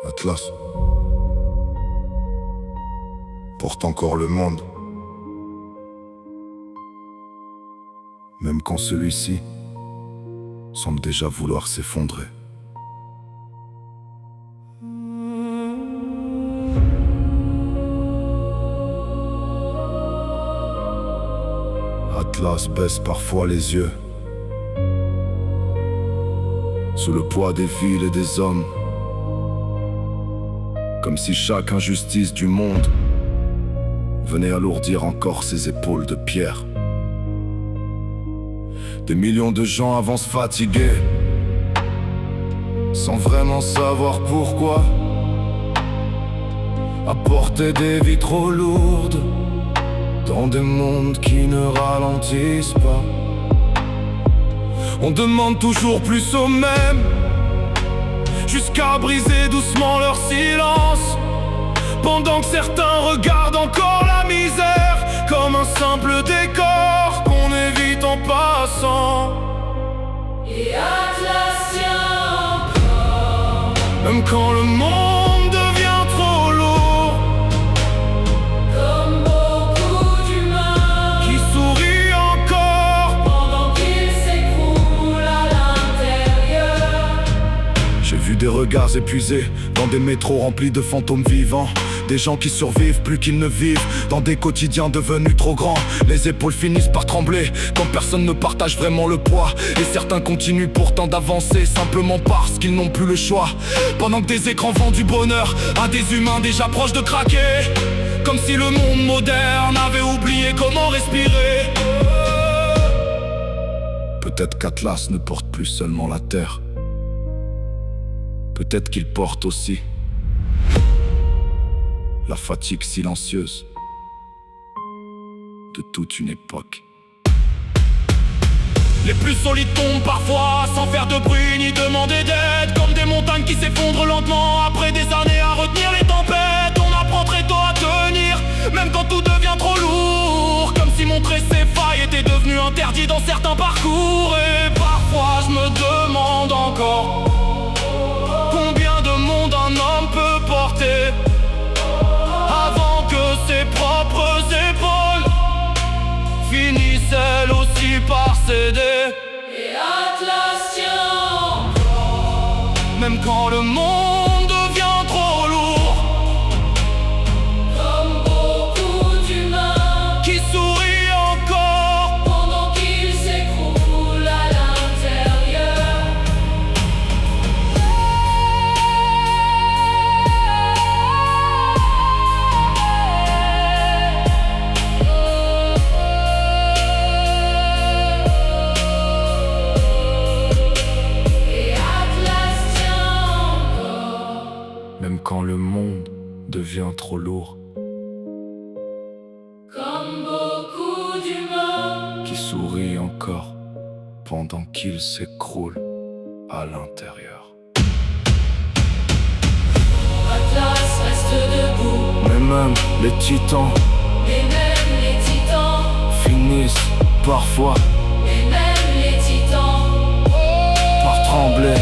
Atlas porte encore le monde, même quand celui-ci semble déjà vouloir s'effondrer. Atlas baisse parfois les yeux sous le poids des villes et des hommes, comme si chaque injustice du monde venait alourdir encore ses épaules de pierre. Des millions de gens avancent fatigués, sans vraiment savoir pourquoi, à porter des vies trop lourdes, dans des mondes qui ne ralentissent pas. On demande toujours plus aux mêmes, jusqu'à briser doucement leur silence, pendant que certains regardent encore la misère comme un simple décor qu'on évite en passant. Et Atlas tient encore, même quand le monde devient trop lourd, comme beaucoup d'humains qui sourit encore pendant qu'ils s'écroulent à l'intérieur. J'ai vu des regards épuisés dans des métros remplis de fantômes vivants, des gens qui survivent plus qu'ils ne vivent, dans des quotidiens devenus trop grands. Les épaules finissent par trembler quand personne ne partage vraiment le poids, et certains continuent pourtant d'avancer simplement parce qu'ils n'ont plus le choix. Pendant que des écrans vendent du bonheur à des humains déjà proches de craquer, comme si le monde moderne avait oublié comment respirer. Peut-être qu'Atlas ne porte plus seulement la terre, peut-être qu'il porte aussi la fatigue silencieuse de toute une époque. Les plus solides tombent parfois sans faire de bruit ni demander d'aide, comme des montagnes qui s'effondrent lentement après des années à retenir les tempêtes. On apprend très tôt à tenir, même quand tout devient trop lourd, comme si montrer ses failles était devenu interdit dans certains parcours. Et parfois je me demande encore combien de monde un homme peut porter avant que ses propres épaules finissent elles aussi par céder. Et Atlas tient encore, Même quand le monde devient trop lourd, comme beaucoup d'humains qui sourit encore pendant qu'ils s'écroulent à l'intérieur. Et Atlas tient encore, même quand le monde devient trop lourd, comme beaucoup d'humains qui sourit encore pendant qu'il s'écroule à l'intérieur. Atlas reste debout, Mais même les titans et même les titans, finissent parfois et même les titans par trembler